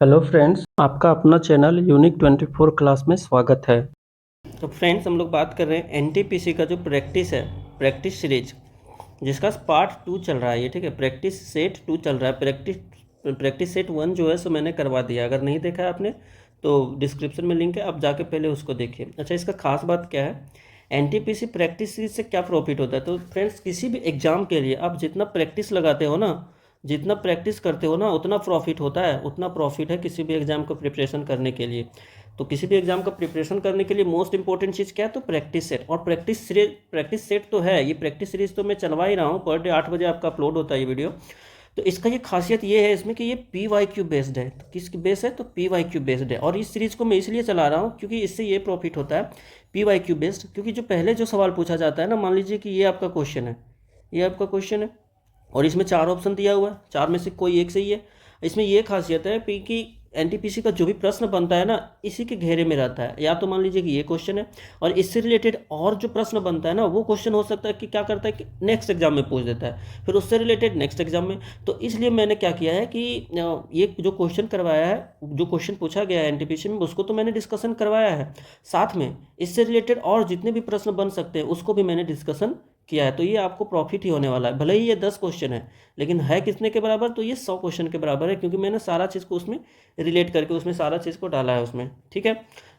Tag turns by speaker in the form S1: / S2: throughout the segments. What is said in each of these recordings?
S1: Hello friends, आपका अपना channel unique 24 class में स्वागत है। तो फ्रेंड्स, हम लोग बात कर रहे हैं एनटीपीसी का जो प्रैक्टिस है, प्रैक्टिस सीरीज, जिसका पार्ट 2 चल रहा है ये। ठीक है, प्रैक्टिस सेट 2 चल रहा है। प्रैक्टिस सेट 1 जो है सो मैंने करवा दिया। अगर नहीं देखा है आपने तो डिस्क्रिप्शन में लिंक है, आप जाके पहले उसको देखिए। अच्छा, इसका खास बात क्या है, एनटीपीसी प्रैक्टिस सीरीज से क्या प्रॉफिट होता है? तो फ्रेंड्स, किसी भी एग्जाम के लिए आप जितना प्रैक्टिस लगाते हो ना, जितना प्रैक्टिस करते हो ना, उतना प्रॉफिट होता है। उतना प्रॉफिट है किसी भी एग्जाम को प्रिपरेशन करने के लिए। तो किसी भी एग्जाम का प्रिपरेशन करने के लिए मोस्ट इंपॉर्टेंट चीज़ क्या है? तो प्रैक्टिस सेट। और प्रैक्टिस सेट तो है, ये प्रैक्टिस सीरीज तो मैं चलवा ही रहा हूँ। पर डे 8 बजे आपका अपलोड होता है ये वीडियो। तो इसका ये खासियत ये है इसमें कि ये PYQ बेस्ड है। तो किस बेस है? तो PYQ बेस्ड है। और इस सीरीज को मैं इसलिए चला रहा हूँ क्योंकि इससे ये प्रॉफिट होता है PYQ बेस्ड। क्योंकि जो पहले जो सवाल पूछा जाता है ना, मान लीजिए कि ये आपका क्वेश्चन है, ये आपका क्वेश्चन है और इसमें 4 ऑप्शन दिया हुआ है, 4 में से कोई एक सही है। इसमें ये खासियत है कि एनटीपीसी का जो भी प्रश्न बनता है ना, इसी के घेरे में रहता है। या तो मान लीजिए कि ये क्वेश्चन है और इससे रिलेटेड और जो प्रश्न बनता है ना, वो क्वेश्चन हो सकता है कि क्या करता है कि नेक्स्ट एग्जाम में पूछ देता है, फिर उससे रिलेटेड नेक्स्ट एग्जाम में। तो इसलिए मैंने क्या किया है कि ये जो क्वेश्चन करवाया है, जो क्वेश्चन पूछा गया है एनटीपीसी में, उसको तो मैंने डिस्कशन करवाया है। साथ में इससे रिलेटेड और जितने भी प्रश्न बन सकते हैं उसको भी मैंने डिस्कशन किया है। तो ये आपको प्रॉफिट ही होने वाला है। भले ही ये 10 क्वेश्चन है, लेकिन है कितने के बराबर? तो ये 100 क्वेश्चन के बराबर है, क्योंकि मैंने सारा चीज़ को उसमें रिलेट करके उसमें सारा चीज़ को डाला है उसमें। ठीक है,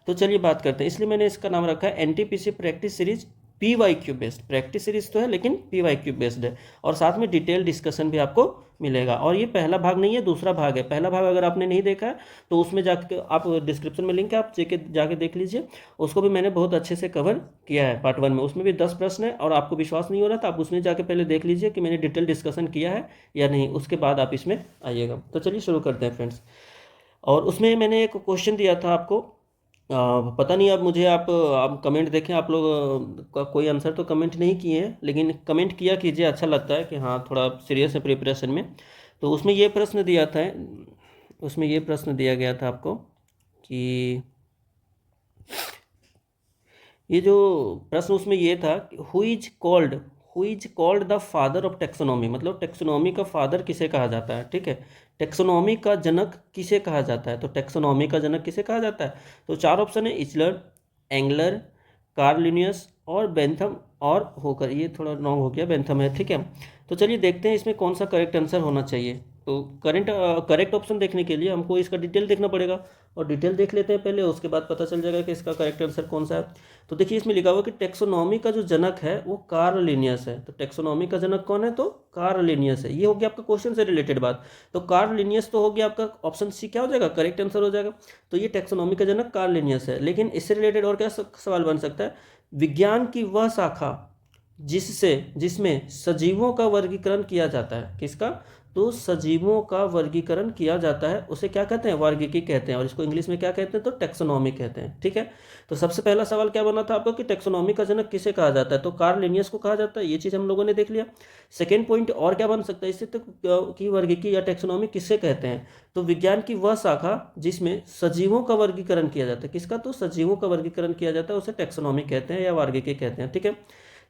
S1: तो चलिए बात करते हैं। इसलिए मैंने इसका नाम रखा है NTPC practice series PYQ based. Practice series तो है लेकिन PYQ बेस्ड है, और साथ में डिटेल डिस्कशन भी आपको मिलेगा। और ये पहला भाग नहीं है, दूसरा भाग है। पहला भाग अगर आपने नहीं देखा है तो उसमें जाके आप, डिस्क्रिप्शन में लिंक है, आप जाके देख लीजिए। उसको भी मैंने बहुत अच्छे से कवर किया है पार्ट 1 में। उसमें भी 10 प्रश्न है, और आपको विश्वास नहीं हो रहा तो आप उसमें जाके पहले देख लीजिए कि मैंने डिटेल डिस्कशन किया है या नहीं, उसके बाद आप इसमें आइएगा। तो चलिए शुरू करते हैं फ्रेंड्स। और उसमें मैंने एक क्वेश्चन दिया था आपको, पता नहीं, अब मुझे आप कमेंट देखें। आप लोग का कोई आंसर तो कमेंट नहीं किए हैं, लेकिन कमेंट किया कीजिए, अच्छा लगता है कि हाँ थोड़ा सीरियस है प्रिपरेशन में। तो उसमें ये प्रश्न दिया था, उसमें ये प्रश्न दिया गया था आपको कि ये जो प्रश्न उसमें ये था, who is called the father of taxonomy. मतलब टेक्सोनॉमी का फादर किसे कहा जाता है? ठीक है, टेक्सोनॉमी का जनक किसे कहा जाता है? तो टेक्सोनॉमी का जनक किसे कहा जाता है? तो 4 ऑप्शन है, इचलर, एंगलर, कार्ल लिनियस और बेंथम और होकर। ये थोड़ा रॉन्ग हो गया, बेंथम है। ठीक है, तो चलिए देखते हैं इसमें कौन सा करेक्ट आंसर होना चाहिए। तो करेक्ट ऑप्शन देखने के लिए हमको इसका डिटेल देखना पड़ेगा, और डिटेल देख लेते हैं पहले, उसके बाद पता चल जाएगा कि इसका करेक्ट आंसर कौन सा है। तो देखिए, इसमें लिखा हुआ कि टेक्सोनॉमी का जो जनक है वो कार्ल लिनियस है। तो टेक्सोनॉमी का जनक कौन है? तो कार्ल लिनियस है। ये हो गया आपका क्वेश्चन से रिलेटेड बात। तो कार्ल लिनियस तो हो गया आपका ऑप्शन सी, क्या हो जाएगा? करेक्ट आंसर हो जाएगा। तो ये टेक्सोनॉमी का जनक कार्ल लिनियस है। लेकिन इससे रिलेटेड और क्या सवाल बन सकता है? विज्ञान की वह शाखा जिसमें सजीवों का वर्गीकरण किया जाता है, किसका? तो सजीवों का वर्गीकरण किया जाता है, उसे क्या कहते हैं? वर्गीकी कहते हैं। और इसको इंग्लिश में क्या कहते हैं? तो टेक्सोनॉमी कहते हैं। ठीक है, तो सबसे पहला सवाल क्या बना था आपको कि टेक्सोनॉमी का जनक किसे कहा जाता है? तो कार्ल लिनियस को कहा जाता है। ये चीज़ हम लोगों ने देख लिया। सेकेंड पॉइंट और क्या बन सकता है इससे? तो कि वर्गीकी या टेक्सोनॉमी किससे कहते हैं? तो विज्ञान की वह शाखा जिसमें सजीवों का वर्गीकरण किया जाता है, किसका? तो सजीवों का वर्गीकरण किया जाता है, उसे टेक्सोनॉमी कहते हैं या वर्गीकी कहते हैं। ठीक है,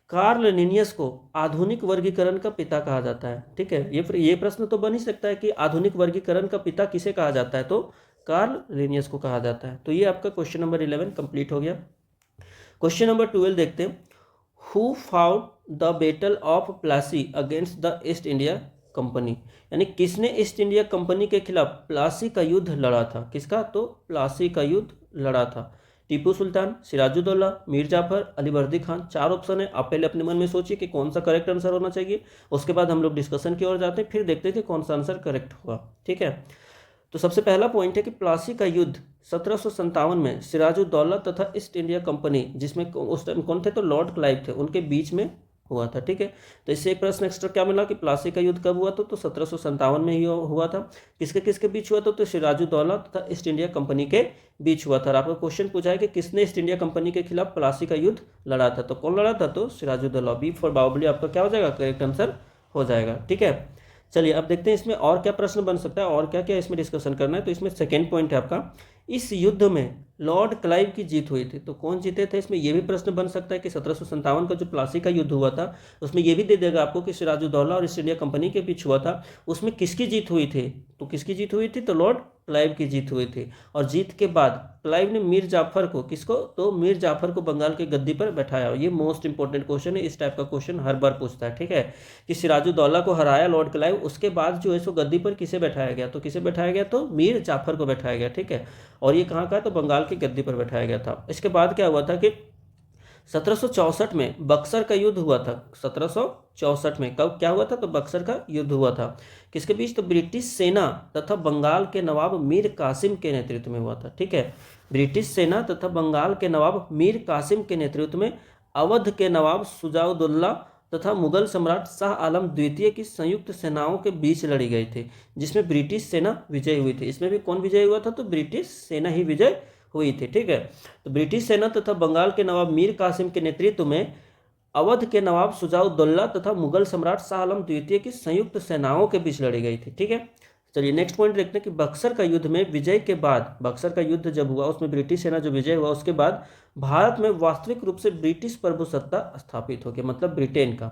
S1: कार्ल लिनियस को आधुनिक वर्गीकरण का पिता कहा जाता है। ठीक है, ये प्रश्न तो बन ही सकता है कि आधुनिक वर्गीकरण का पिता किसे कहा जाता है? तो कार्ल लिनियस को कहा जाता है। तो ये आपका क्वेश्चन नंबर 11 कंप्लीट हो गया। क्वेश्चन नंबर 12 देखते हैं। Who fought the battle of Plassey against the east India company. यानी किसने ईस्ट इंडिया कंपनी के खिलाफ प्लासी का युद्ध लड़ा था? किसका? तो प्लासी का युद्ध लड़ा था। टीपू सुल्तान, सिराजुद्दौला, मीर जाफर, अली वर्दी खान। 4 ऑप्शन है। आप पहले अपने मन में सोचिए कि कौन सा करेक्ट आंसर होना चाहिए, उसके बाद हम लोग डिस्कशन की ओर जाते हैं, फिर देखते हैं कि कौन सा आंसर करेक्ट होगा। ठीक है, तो सबसे पहला पॉइंट है कि प्लासी का युद्ध 1757 में सिराजुद्दौला तथा ईस्ट इंडिया कंपनी, जिसमें उस टाइम कौन थे? तो लॉर्ड क्लाइव थे, उनके बीच में हुआ था। ठीक है, तो इससे एक प्रश्न एक्स्ट्रा क्या मिला कि प्लासी का युद्ध कब हुआ था? तो 1757 में ही हुआ था। किसके किसके बीच हुआ था? तो सिराजुद्दौला तथा ईस्ट इंडिया कंपनी के बीच हुआ था। और आपका क्वेश्चन पूछा है कि किसने ईस्ट इंडिया कंपनी के खिलाफ प्लासी का युद्ध लड़ा था? तो कौन लड़ा था? तो सिराजुद्दौला। बी फॉर बाहुबली आपका क्या हो जाएगा? करेक्ट आंसर हो जाएगा। ठीक है, चलिए अब देखते हैं इसमें और क्या प्रश्न बन सकता है और क्या क्या इसमें डिस्कशन करना है। तो इसमें सेकेंड पॉइंट है आपका, इस युद्ध में लॉर्ड क्लाइव की जीत हुई थी। तो कौन जीते थे, इसमें यह भी प्रश्न बन सकता है कि 1757 का जो प्लासी का युद्ध हुआ था उसमें यह भी दे देगा आपको कि सिराजुद्दौला और ईस्ट इंडिया कंपनी के बीच हुआ था, उसमें किसकी जीत हुई थी। तो किसकी जीत हुई थी, तो लॉर्ड क्लाइव की जीत हुई थी। और जीत के बाद क्लाइव ने मीर जाफर को, किसको, तो मीर जाफर को बंगाल के गद्दी पर बैठाया। ये मोस्ट इंपॉर्टेंट क्वेश्चन है, इस टाइप का क्वेश्चन हर बार पूछता है, ठीक है, कि सिराजुद्दौला को हराया लॉर्ड क्लाइव, उसके बाद जो है सो गद्दी पर किसे बैठाया गया, तो किसे बैठाया गया, तो मीर जाफर को बैठाया गया, ठीक है। और ये कहाँ का है, तो बंगाल की गद्दी पर बैठाया गया था। इसके बाद क्या हुआ था कि 1764 में बक्सर का युद्ध हुआ था। 1764 में कब क्या हुआ था, तो बक्सर का युद्ध हुआ था। किसके बीच, तो ब्रिटिश सेना तथा बंगाल के नवाब मीर कासिम के नेतृत्व में हुआ था, ठीक है। ब्रिटिश सेना तथा बंगाल के नवाब मीर कासिम के नेतृत्व में अवध के नवाब सुजाउद्दौला तथा मुगल सम्राट शाह आलम द्वितीय की संयुक्त सेनाओं के बीच लड़ी गई थी, जिसमें ब्रिटिश सेना विजय हुई थी। इसमें भी कौन विजय हुआ था, तो ब्रिटिश सेना ही विजय हुई थी, ठीक है। तो ब्रिटिश सेना तथा बंगाल के नवाब मीर कासिम के नेतृत्व में अवध के नवाब सुजाउद्दौला तथा मुगल सम्राट शाह आलम द्वितीय की संयुक्त सेनाओं के बीच लड़ी गई थी, ठीक है। चलिए नेक्स्ट पॉइंट देखते हैं कि बक्सर का युद्ध में विजय के बाद, बक्सर का युद्ध जब हुआ उसमें ब्रिटिश सेना जो विजय हुआ उसके बाद भारत में वास्तविक रूप से ब्रिटिश प्रभुसत्ता स्थापित हो गई, मतलब ब्रिटेन का,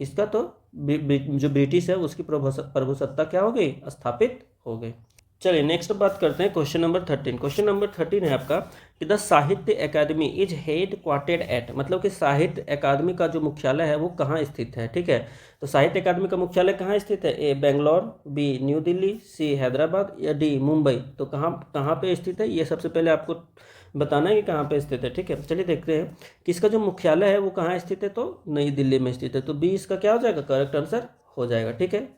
S1: किसका, तो जो ब्रिटिश है उसकी प्रभुसत्ता क्या हो गई, स्थापित हो गई। चलिए नेक्स्ट बात करते हैं क्वेश्चन नंबर 13। क्वेश्चन नंबर 13 है आपका कि द साहित्य अकादमी इज हेड क्वार्टेड एट, मतलब कि साहित्य अकादमी का जो मुख्यालय है वो कहाँ स्थित है, ठीक है। तो साहित्य अकादमी का मुख्यालय कहाँ स्थित है, ए बेंगलोर, बी न्यू दिल्ली, सी हैदराबाद या डी मुंबई। तो कहाँ कहाँ पे स्थित है, ये सबसे पहले आपको बताना है कि कहाँ पे स्थित है, ठीक है। चलिए देखते हैं कि इसका जो मुख्यालय है वो कहाँ स्थित है, तो नई दिल्ली में स्थित है। तो बी इसका क्या हो जाएगा, करेक्ट आंसर हो जाएगा, ठीक है।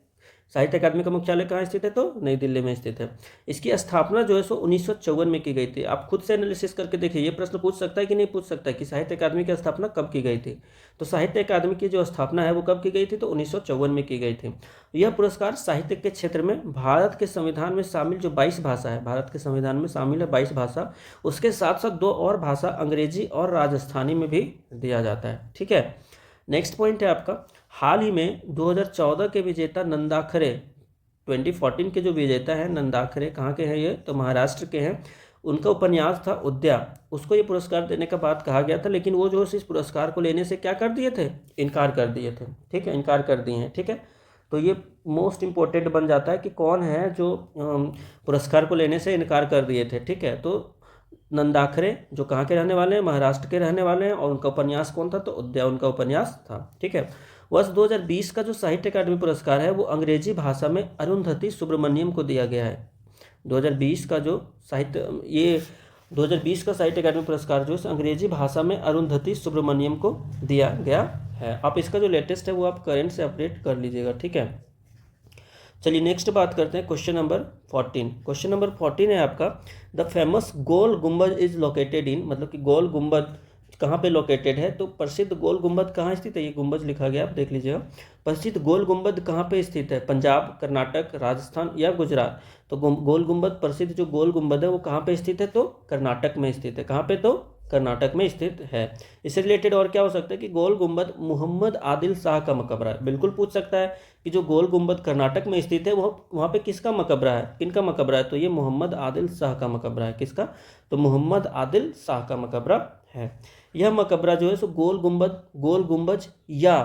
S1: साहित्य अकादमी का मुख्यालय कहाँ स्थित है, तो नई दिल्ली में स्थित है। इसकी स्थापना जो है सो 1954 में की गई थी। आप खुद से एनालिसिस करके देखिए, ये प्रश्न पूछ सकता है कि नहीं पूछ सकता है कि साहित्य अकादमी की स्थापना कब की गई थी। तो साहित्य अकादमी की जो स्थापना है वो कब की गई थी, तो 1954 में की गई थी। यह पुरस्कार साहित्य के क्षेत्र में भारत के संविधान में शामिल जो 22 भाषा है, भारत के संविधान में शामिल है 22 भाषा, उसके साथ साथ 2 और भाषा अंग्रेजी और राजस्थानी में भी दिया जाता है, ठीक है। नेक्स्ट पॉइंट है आपका, हाल ही में 2014 के विजेता नंदाखरे, 2014 के जो विजेता हैं नंदाखरे, कहाँ के हैं ये, तो महाराष्ट्र के हैं। उनका उपन्यास था उद्या, उसको ये पुरस्कार देने का बात कहा गया था, लेकिन वो जो इस पुरस्कार को लेने से क्या कर दिए थे, इनकार कर दिए थे, ठीक है, इनकार कर दिए हैं, ठीक है। तो ये मोस्ट इंपॉर्टेंट बन जाता है कि कौन है जो पुरस्कार को लेने से इनकार कर दिए थे, ठीक है। तो नंदाखरे जो कहाँ के रहने वाले हैं, महाराष्ट्र के रहने वाले हैं, और उनका उपन्यास कौन था, तो उद्या उनका उपन्यास था, ठीक है। वर्ष 2020 का जो साहित्य अकादमी पुरस्कार है वो अंग्रेजी भाषा में अरुंधति सुब्रमण्यम को दिया गया है। 2020 का जो साहित्य 2020 का साहित्य अकादमी पुरस्कार जो है अंग्रेजी भाषा में अरुंधति सुब्रमण्यम को दिया गया है। आप इसका जो लेटेस्ट है वो आप करंट से अपडेट कर लीजिएगा, ठीक है। चलिए नेक्स्ट बात करते हैं क्वेश्चन नंबर 14। क्वेश्चन नंबर 14 है आपका, द फेमस गोल गुम्बद इज लोकेटेड इन, मतलब कि गोल गुम्बद कहाँ पे लोकेटेड है, तो प्रसिद्ध गोल गुम्बद कहाँ स्थित है, ये गुम्बद लिखा गया आप देख लीजिएगा। प्रसिद्ध गोल गुम्बद कहाँ पे स्थित है, पंजाब, कर्नाटक, राजस्थान या गुजरात। तो गोल गुम्बद, प्रसिद्ध जो गोल गुम्बद है वो कहाँ पे स्थित है, तो कर्नाटक में स्थित है। कहाँ पे, तो कर्नाटक में स्थित है। इससे रिलेटेड और क्या हो सकता है कि गोल गुम्बद मोहम्मद आदिल शाह का मकबरा है। बिल्कुल पूछ सकता है कि जो गोल गुम्बद कर्नाटक में स्थित है वो वहाँ पे किसका मकबरा है, किनका मकबरा है, तो ये मोहम्मद आदिल शाह का मकबरा है। किसका, तो मोहम्मद आदिल शाह का मकबरा है। यह मकबरा जो है सो गोल गुम्बज या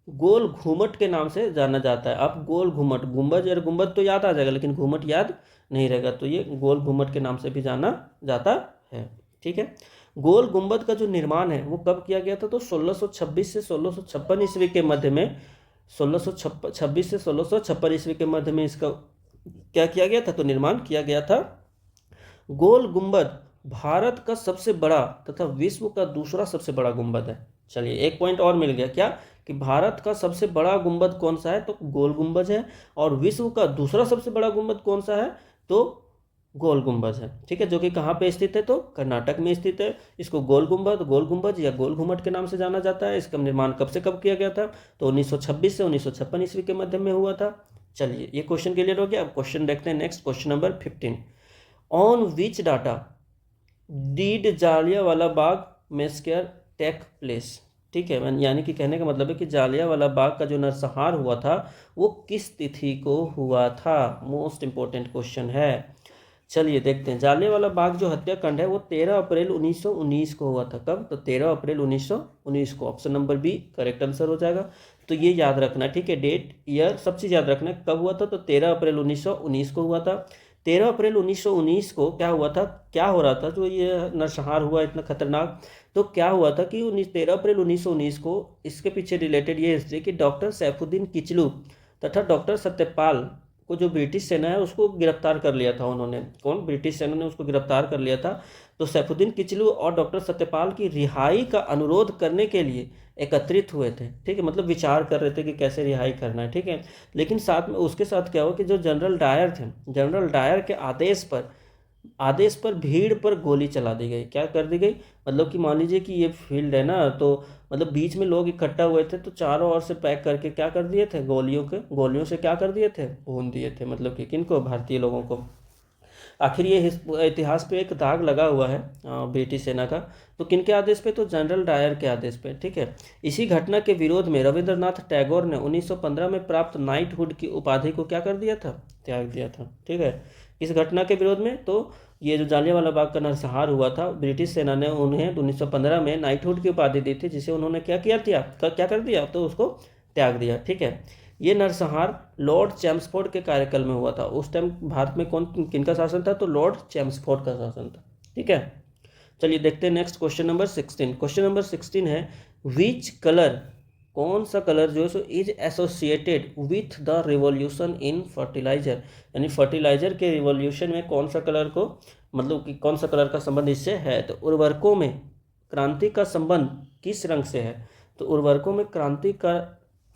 S1: गोल घूमट के नाम से जाना जाता है। अब गोल घूमट, गुम्बज और गुम्बद तो याद आ जाएगा लेकिन घूमट याद नहीं रहेगा, तो ये गोल घूमट के नाम से भी जाना जाता है, ठीक है। गोल गुम्बद का जो निर्माण है वो कब किया गया था, तो 1626 से 1656 ईस्वी के मध्य में, 1626 से 1656 ईस्वी के मध्य में इसका क्या किया गया था, तो निर्माण किया गया था। गोल गुम्बद भारत का सबसे बड़ा तथा विश्व का दूसरा सबसे बड़ा गुम्बद है। चलिए एक पॉइंट और मिल गया, क्या कि भारत का सबसे बड़ा गुम्बद कौन सा है, तो गोल गुम्बद है, और विश्व का दूसरा सबसे बड़ा गुम्बद कौन सा है, तो गोल गुम्बद है, ठीक है, जो कि कहाँ पे स्थित है, तो कर्नाटक में स्थित है। इसको गोल गुम्बद या गोल घुमट के नाम से जाना जाता है। इसका निर्माण कब से कब किया गया था, तो 1926 से 1956 ईस्वी के मध्य में हुआ था। चलिए ये क्वेश्चन क्लियर हो गया। अब क्वेश्चन देखते हैं next, question number 15। On which data did Jallianwala Bagh massacre take place, ठीक है, यानी कि कहने का मतलब है कि जालियांवाला बाग का जो नरसंहार हुआ था वो किस तिथि को हुआ था। मोस्ट इंपॉर्टेंट क्वेश्चन है। चलिए देखते हैं, जालियांवाला बाग जो हत्याकांड है वो 13 अप्रैल 1919 को हुआ था। कब? तो 13 अप्रैल 1919 को। Option number B correct answer हो जाएगा। तो ये याद रखना, ठीक है, डेट ईयर सब चीज़ याद रखना। कब हुआ था? तो 13 अप्रैल 1919 को हुआ था। 13 अप्रैल 1919 को क्या हुआ था, क्या हो रहा था जो ये नरसंहार हुआ इतना खतरनाक? तो क्या हुआ था कि 13 अप्रैल 1919 को इसके पीछे रिलेटेड ये हिस्ट्री कि डॉक्टर सैफुद्दीन किचलू तथा डॉक्टर सत्यपाल को जो ब्रिटिश सेना है उसको गिरफ्तार कर लिया था उन्होंने। कौन? ब्रिटिश सेना ने उसको गिरफ्तार कर लिया था। तो सैफुद्दीन किचलू और डॉक्टर सत्यपाल की रिहाई का अनुरोध करने के लिए एकत्रित हुए थे, ठीक है, मतलब विचार कर रहे थे कि कैसे रिहाई करना है, ठीक है। लेकिन साथ में उसके साथ क्या हुआ कि जो जनरल डायर थे, जनरल डायर के आदेश पर भीड़ पर गोली चला दी गई। क्या कर दी गई? मतलब कि मान लीजिए कि ये फील्ड है ना, तो मतलब बीच में लोग इकट्ठा हुए थे, तो चारों ओर से पैक करके क्या कर दिए थे, गोलियों से क्या कर दिए थे, भून दिए थे। मतलब कि किनको? भारतीय लोगों को। आखिर ये इतिहास पे एक दाग लगा हुआ है ब्रिटिश सेना का। तो किनके आदेश पे? तो जनरल डायर के आदेश पे, ठीक है। इसी घटना के विरोध में रविंद्रनाथ टैगोर ने 1915 में प्राप्त नाइटहुड की उपाधि को क्या कर दिया था? त्याग दिया था, ठीक है। इस घटना के विरोध में तो ये जो जालियांवाला बाग का नरसंहार हुआ था, ब्रिटिश सेना ने उन्हें 1915 में नाइटहुड की उपाधि दी थी, जिसे उन्होंने क्या किया था, क्या कर दिया? तो उसको त्याग दिया, ठीक है। ये नरसंहार लॉर्ड चैम्सफोर्ड के कार्यकाल में हुआ था। उस टाइम भारत में कौन किनका शासन था? तो लॉर्ड चैम्सफोर्ड का शासन था, ठीक है। चलिए देखते हैं next question number 16। Question number 16 है, विच कलर, कौन सा कलर जो है so is associated with the revolution in fertiliser, यानी फर्टिलाइजर के रिवॉल्यूशन में कौन सा कलर को, मतलब कि कौन सा कलर का संबंध इससे है? तो उर्वरकों में क्रांति का संबंध किस रंग से है? तो उर्वरकों में क्रांति का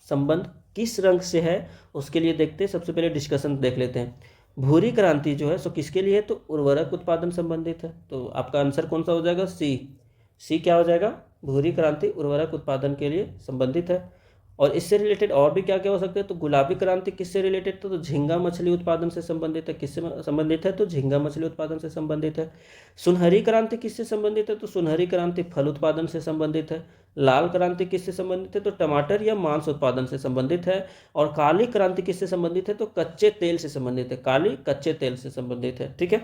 S1: संबंध किस रंग से है, उसके लिए देखते हैं। सबसे पहले डिस्कशन देख लेते हैं। भूरी क्रांति जो है सो किसके लिए है? तो उर्वरक उत्पादन संबंधित है। तो आपका आंसर कौन सा हो जाएगा? सी क्या हो जाएगा? भूरी क्रांति उर्वरक उत्पादन के लिए संबंधित है। और इससे रिलेटेड और भी क्या क्या हो सकते हैं? तो गुलाबी क्रांति किससे रिलेटेड? तो झींगा मछली उत्पादन से संबंधित है। किससे संबंधित है? तो झींगा मछली उत्पादन से संबंधित है। सुनहरी क्रांति किससे संबंधित है? तो सुनहरी क्रांति फल उत्पादन से संबंधित है। लाल क्रांति किससे संबंधित है? तो टमाटर या मांस उत्पादन से संबंधित है। और काली क्रांति किससे संबंधित है? तो कच्चे तेल से संबंधित है। काली कच्चे तेल से संबंधित है, ठीक है।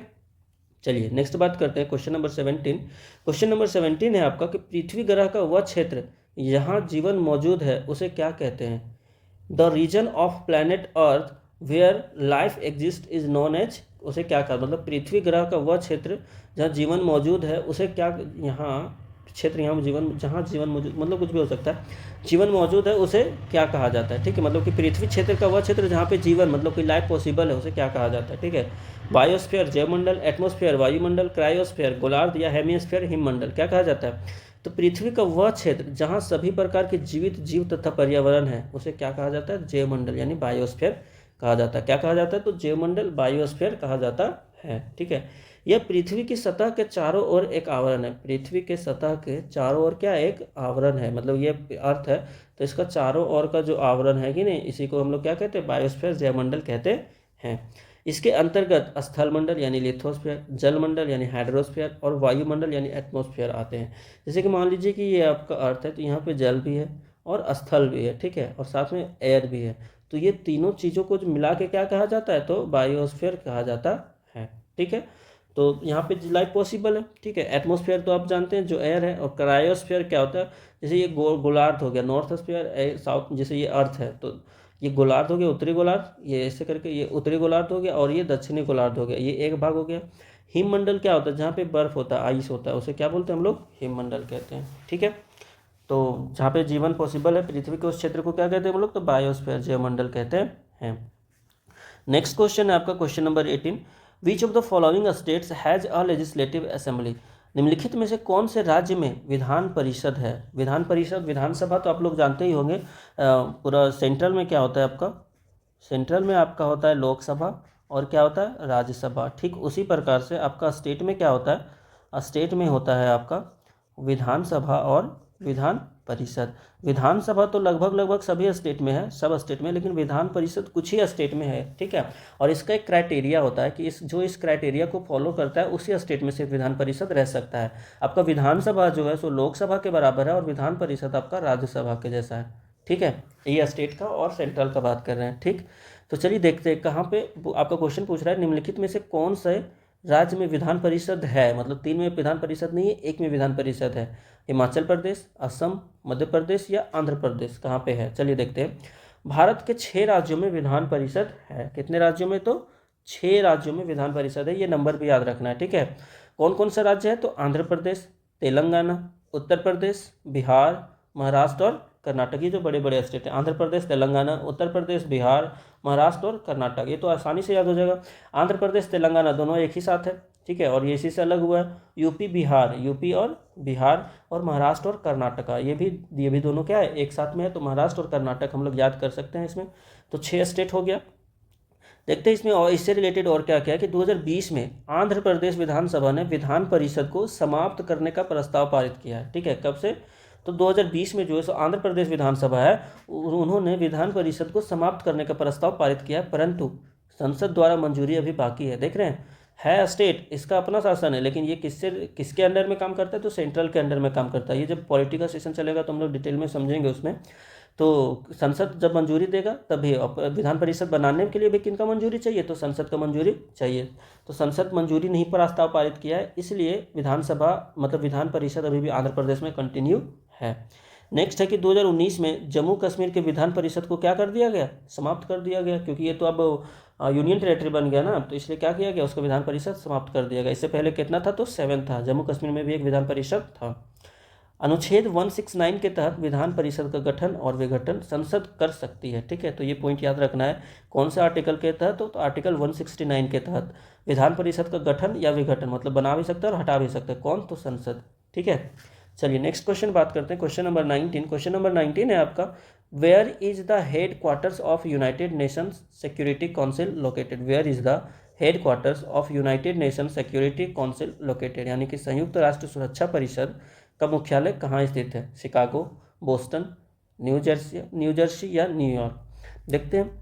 S1: चलिए नेक्स्ट बात करते हैं, क्वेश्चन नंबर 17। क्वेश्चन नंबर 17 है आपका कि पृथ्वी ग्रह का वह क्षेत्र जहाँ जीवन मौजूद है उसे क्या कहते हैं? The region of planet earth where life exist is known as, उसे क्या कहा? मतलब पृथ्वी ग्रह का वह क्षेत्र जहाँ जीवन मौजूद है उसे क्या, यहाँ क्षेत्र, यहाँ जीवन, जहाँ जीवन मौजूद, मतलब कुछ भी हो सकता है, जीवन मौजूद है उसे क्या कहा जाता है, ठीक है। मतलब कि पृथ्वी क्षेत्र का वह क्षेत्र जहाँ पे जीवन, मतलब कि लाइफ पॉसिबल है, उसे क्या कहा जाता है, ठीक है। बायोस्फीयर जैवमंडल, एटमॉस्फेयर वायुमंडल, क्रायोस्फीयर गोलार्ध या हेमिस्फीयर हिममंडल, क्या कहा जाता है? तो पृथ्वी का वह क्षेत्र जहाँ सभी प्रकार के जीवित जीव तथा पर्यावरण है उसे क्या कहा जाता है? जैवमंडल यानी बायोस्फीयर कहा जाता है। क्या कहा जाता है? तो जैवमंडल बायोस्फीयर कहा जाता है, ठीक है। यह पृथ्वी की सतह के चारों ओर एक आवरण है। पृथ्वी के सतह के चारों ओर क्या? एक आवरण है। मतलब ये अर्थ है तो इसका चारों ओर का जो आवरण है कि नहीं, इसी को हम लोग क्या कहते हैं? बायोस्फीयर जैवमंडल कहते हैं। इसके अंतर्गत स्थलमंडल यानी लिथोस्फीयर, जलमंडल यानी हाइड्रोस्फीयर और वायुमंडल यानी एटमॉस्फेयर आते हैं। जैसे कि मान लीजिए कि ये आपका अर्थ है तो यहाँ पे जल भी है और स्थल भी है, ठीक है, और साथ में एयर भी है। तो ये तीनों चीज़ों को मिला के क्या कहा जाता है? तो बायोस्फीयर कहा जाता है, ठीक है। तो यहाँ पे लाइफ पॉसिबल है, ठीक है। एटमॉस्फेयर तो आप जानते हैं जो एयर है। और क्रायोस्फीयर क्या होता है? जैसे ये गोलार्ध हो गया, नॉर्थ स्फीयर, साउथ, जैसे ये अर्थ है तो ये गोलार्ध हो गया, उत्तरी गोलार्ध, ये ऐसे करके ये उत्तरी गोलार्ध हो गया, और ये दक्षिणी गोलार्ध हो गया, ये एक भाग हो गया। हिममंडल क्या होता है? जहाँ पे बर्फ होता है, आइस होता है, उसे क्या बोलते हैं हम लोग? हिममंडल कहते हैं, ठीक है। तो जहाँ पे जीवन पॉसिबल है पृथ्वी के उस क्षेत्र को क्या कहते हैं हम लोग? तो बायोस्फीयर जैवमंडल कहते हैं। नेक्स्ट क्वेश्चन है आपका question number 18। Which of the following states has a legislative assembly, निम्नलिखित में से कौन से राज्य में विधान परिषद है? विधान परिषद, विधानसभा तो आप लोग जानते ही होंगे। पूरा सेंट्रल में क्या होता है आपका? सेंट्रल में आपका होता है लोकसभा और क्या होता है? राज्यसभा। ठीक उसी प्रकार से आपका स्टेट में क्या होता है? स्टेट में होता है आपका विधानसभा और विधान परिषद। विधानसभा तो लगभग सभी स्टेट में है, सब स्टेट में, लेकिन विधान परिषद कुछ ही स्टेट में है, ठीक है। और इसका एक क्राइटेरिया होता है कि इस क्राइटेरिया को फॉलो करता है उसी स्टेट में सिर्फ विधान परिषद रह सकता है। आपका विधानसभा जो है सो लोकसभा के बराबर है और विधान परिषद आपका राज्यसभा के जैसा है, ठीक है। ये स्टेट का और सेंट्रल का बात कर रहे हैं, ठीक। तो चलिए देखते हैं कहाँ पे आपका क्वेश्चन पूछ रहा है निम्नलिखित में से कौन से राज्य में विधान परिषद है, मतलब 3 में विधान परिषद नहीं है, 1 में विधान परिषद है? हिमाचल प्रदेश, असम, मध्य प्रदेश या आंध्र प्रदेश, कहाँ पे है? चलिए देखते हैं। भारत के 6 राज्यों में विधान परिषद है। कितने राज्यों में? तो 6 राज्यों में विधान परिषद है। ये नंबर भी याद रखना है, ठीक है। कौन कौन सा राज्य है? तो आंध्र प्रदेश, तेलंगाना, उत्तर प्रदेश, बिहार, महाराष्ट्र और कर्नाटक। ये जो बड़े बड़े स्टेट हैं, आंध्र प्रदेश, तेलंगाना, उत्तर प्रदेश, बिहार, महाराष्ट्र और कर्नाटक, ये तो आसानी से याद हो जाएगा। आंध्र प्रदेश तेलंगाना दोनों एक ही साथ है, ठीक है, और ये इसी से अलग हुआ है। यूपी बिहार, यूपी और बिहार, और महाराष्ट्र और कर्नाटका, ये भी दोनों क्या है? एक साथ में है। तो महाराष्ट्र और कर्नाटक हम लोग याद कर सकते हैं इसमें। तो 6 स्टेट हो गया। देखते हैं इसमें और इससे रिलेटेड और क्या क्या है कि 2020 में आंध्र प्रदेश विधानसभा ने विधान परिषद को समाप्त करने का प्रस्ताव पारित किया है, ठीक है। कब से? तो 2020 में जो है सो आंध्र प्रदेश विधानसभा है, उन्होंने विधान परिषद को समाप्त करने का प्रस्ताव पारित किया है, परंतु संसद द्वारा मंजूरी अभी बाकी है। देख रहे हैं, है स्टेट, इसका अपना शासन है, लेकिन ये किसके अंडर में काम करता है? तो सेंट्रल के अंडर में काम करता है। ये जब पॉलिटिकल सेशन चलेगा तो हम लोग डिटेल में समझेंगे उसमें। तो संसद जब मंजूरी देगा तभी विधान परिषद बनाने के लिए भी किनका मंजूरी चाहिए? तो संसद का मंजूरी चाहिए। तो संसद मंजूरी नहीं प्रस्ताव पारित किया है, इसलिए विधानसभा मतलब विधान परिषद अभी भी आंध्र प्रदेश में कंटिन्यू है। नेक्स्ट है कि 2019 में जम्मू कश्मीर के विधान परिषद को क्या कर दिया गया? समाप्त कर दिया गया, क्योंकि ये तो अब यूनियन टेरेटरी बन गया ना, तो इसलिए क्या किया गया? उसका विधान परिषद समाप्त कर दिया गया। इससे पहले कितना था? तो 7 था। जम्मू कश्मीर में भी एक विधान परिषद था। अनुच्छेद 169 के तहत विधान परिषद का गठन और विघटन संसद कर सकती है, ठीक है। तो ये पॉइंट याद रखना है। कौन से आर्टिकल के तहत? तो आर्टिकल 169 के तहत विधान परिषद का गठन या विघटन, मतलब बना भी सकता है और हटा भी सकता है। कौन? तो संसद, ठीक है। चलिए नेक्स्ट क्वेश्चन बात करते हैं। Question number 19। क्वेश्चन नंबर 19 है आपका, where is the headquarters of United Nations Security Council located? Where is the headquarters of United Nation Security Council located, यानी कि संयुक्त राष्ट्र सुरक्षा परिषद का मुख्यालय कहाँ स्थित है? शिकागो, बोस्टन, न्यू जर्सी या न्यूयॉर्क? देखते हैं।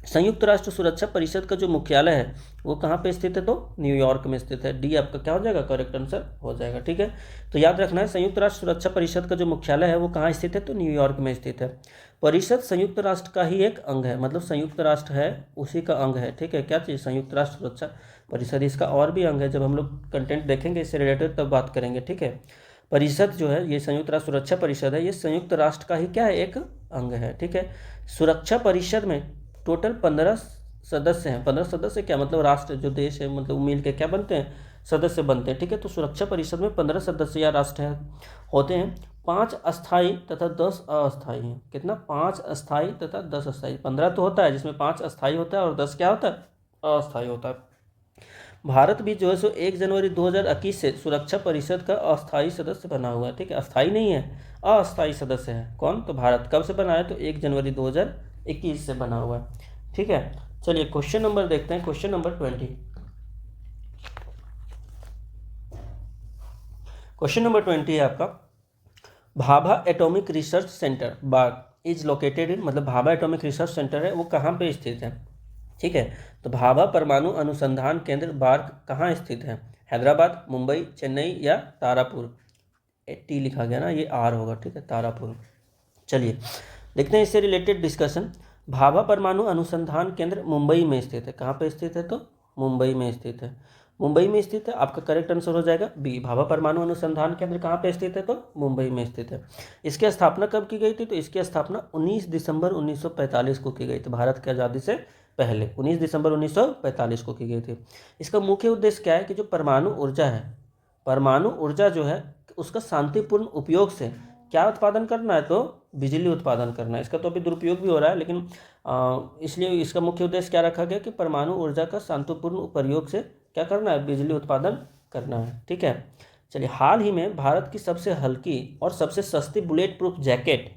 S1: संयुक्त राष्ट्र सुरक्षा परिषद का जो मुख्यालय है वो कहाँ पे स्थित है? तो न्यूयॉर्क में स्थित है। डी आपका क्या हो जाएगा? करेक्ट आंसर हो जाएगा, ठीक है। तो याद रखना है, संयुक्त राष्ट्र सुरक्षा परिषद का जो मुख्यालय है वो कहाँ स्थित है? तो न्यूयॉर्क में स्थित है। परिषद संयुक्त राष्ट्र का ही एक अंग है, मतलब संयुक्त राष्ट्र है उसी का अंग है, ठीक है। क्या चीज़? संयुक्त राष्ट्र सुरक्षा परिषद, इसका और भी अंग है। जब हम लोग कंटेंट देखेंगे इससे रिलेटेड तब बात करेंगे, ठीक है। परिषद जो है ये संयुक्त राष्ट्र सुरक्षा परिषद है, ये संयुक्त राष्ट्र का ही क्या है? एक अंग है, ठीक है। सुरक्षा परिषद में टोटल 15 सदस्य हैं। 15 सदस्य क्या मतलब? राष्ट्र जो देश है, मतलब मिल के क्या बनते हैं? सदस्य बनते हैं, ठीक है। तो सुरक्षा परिषद में 15 सदस्य या राष्ट्र होते हैं। 5 अस्थायी तथा 10 अस्थायी हैं। कितना? 5 अस्थायी तथा 10 अस्थायी। 15 तो होता है जिसमें 5 अस्थायी होता है और 10 क्या होता है? अस्थायी होता है। भारत भी जो है सो 1 जनवरी 2021 से सुरक्षा परिषद का अस्थायी सदस्य बना हुआ है, ठीक है। अस्थायी नहीं है, अस्थायी सदस्य है। कौन? तो भारत। कब से बना है? तो 1 जनवरी 2021 से बना हुआ है, ठीक है। चलिए क्वेश्चन नंबर देखते हैं। Question number 20। क्वेश्चन नंबर 20 है आपका, Bhabha atomic research centre Bagh is located in, मतलब भाभा एटॉमिक रिसर्च सेंटर है वो कहाँ पे स्थित है, ठीक है। तो भाभा परमाणु अनुसंधान केंद्र बार्क कहाँ स्थित है? हैदराबाद, मुंबई, चेन्नई या तारापुर? टी लिखा गया ना, ये आर होगा, ठीक है, तारापुर। चलिए देखते हैं इससे रिलेटेड डिस्कशन। भाभा परमाणु अनुसंधान केंद्र मुंबई में स्थित है। कहाँ पे स्थित है? तो मुंबई में स्थित है। मुंबई में स्थित है, आपका करेक्ट आंसर हो जाएगा बी। भाभा परमाणु अनुसंधान केंद्र कहाँ पे स्थित है? तो मुंबई में स्थित है। इसकी स्थापना कब की गई थी? तो इसकी स्थापना 19 दिसंबर 1945 को की गई थी, भारत की आज़ादी से पहले 19 दिसंबर 1945 को की गई थी। इसका मुख्य उद्देश्य क्या है कि जो परमाणु ऊर्जा है, परमाणु ऊर्जा जो है उसका शांतिपूर्ण उपयोग से क्या उत्पादन करना है? तो बिजली उत्पादन करना है। इसका तो अभी दुरुपयोग भी हो रहा है, लेकिन इसलिए इसका मुख्य उद्देश्य क्या रखा गया कि परमाणु ऊर्जा का शांतिपूर्ण प्रयोग से क्या करना है? बिजली उत्पादन करना है, ठीक है। चलिए, हाल ही में भारत की सबसे हल्की और सबसे सस्ती बुलेट प्रूफ जैकेट,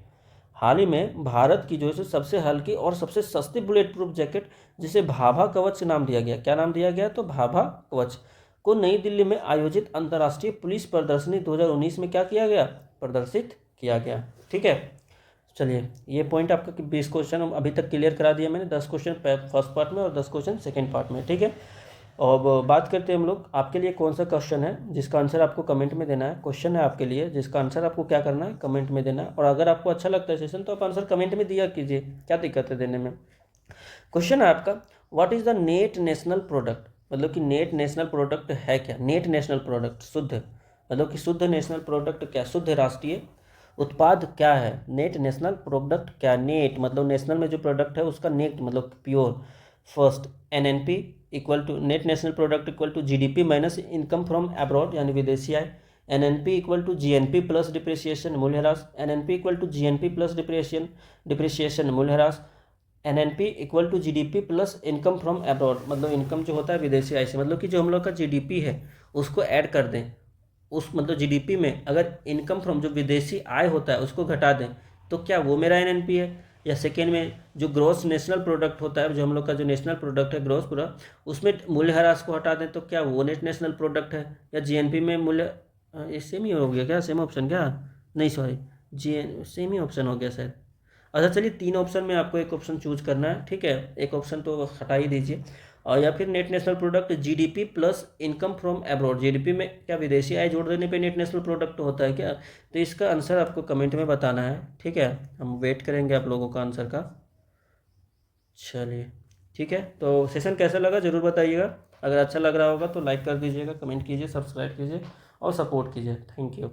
S1: हाल ही में भारत की जो है सबसे हल्की और सबसे सस्ती बुलेट प्रूफ जैकेट जिसे भाभा कवच नाम दिया गया। क्या नाम दिया गया? तो भाभा कवच को नई दिल्ली में आयोजित अंतर्राष्ट्रीय पुलिस प्रदर्शनी 2019 में क्या किया गया? प्रदर्शित किया गया, ठीक है। चलिए ये पॉइंट आपका 20 क्वेश्चन अभी तक क्लियर करा दिया मैंने, 10 क्वेश्चन फर्स्ट पार्ट में और 10 क्वेश्चन सेकेंड पार्ट में, ठीक है। और बात करते हैं हम लोग आपके लिए कौन सा क्वेश्चन है जिसका आंसर आपको कमेंट में देना है। क्वेश्चन है आपके लिए जिसका आंसर आपको क्या करना है? कमेंट में देना है। और अगर आपको अच्छा लगता है सेशन तो आप आंसर कमेंट में दिया कीजिए, क्या दिक्कत है देने में। क्वेश्चन है आपका, what is the net national product मतलब कि नेट नेशनल प्रोडक्ट है क्या, नेट नेशनल प्रोडक्ट शुद्ध, मतलब कि शुद्ध नेशनल प्रोडक्ट क्या, शुद्ध राष्ट्रीय उत्पाद क्या है, नेट नेशनल प्रोडक्ट क्या, नेट मतलब नेशनल में जो प्रोडक्ट है उसका नेट मतलब pure. First NNP equal to net national product equal to GDP minus income from abroad यानी विदेशी आय। NNP equal to GNP plus depreciation मूल्यह्रास। NNP equal to GNP plus depreciation मूल्यह्रास। NNP equal to GDP plus income from abroad, मतलब income जो होता है विदेशी आय से, मतलब कि जो हम लोग का जीडीपी है उसको ऐड कर दें, उस मतलब जीडीपी में अगर इनकम फ्रॉम जो विदेशी आय होता है उसको घटा दें तो क्या वो मेरा एनएनपी है। या सेकेंड में जो ग्रोस नेशनल प्रोडक्ट होता है, जो हम लोग का जो नेशनल प्रोडक्ट है ग्रोस पूरा, उसमें मूल्यह्रास को हटा दें तो क्या वो नेट नेशनल प्रोडक्ट है। या जीएनपी में मूल्य, ये सेम ही हो गया क्या, सेम ऑप्शन क्या, नहीं सॉरी जी सेम ही ऑप्शन हो गया सर। अच्छा चलिए, तीन ऑप्शन में आपको एक ऑप्शन चूज करना है, ठीक है, एक ऑप्शन तो हटा ही दीजिए। और या फिर net national product GDP plus income from abroad, GDP में क्या विदेशी आय जोड़ देने पे नेट नेशनल प्रोडक्ट होता है क्या, तो इसका आंसर आपको कमेंट में बताना है, ठीक है, हम वेट करेंगे आप लोगों का आंसर का। चलिए ठीक है, तो सेशन कैसा लगा ज़रूर बताइएगा, अगर अच्छा लग रहा होगा तो लाइक कर दीजिएगा, कमेंट कीजिए, सब्सक्राइब कीजिए और सपोर्ट कीजिए। Thank you.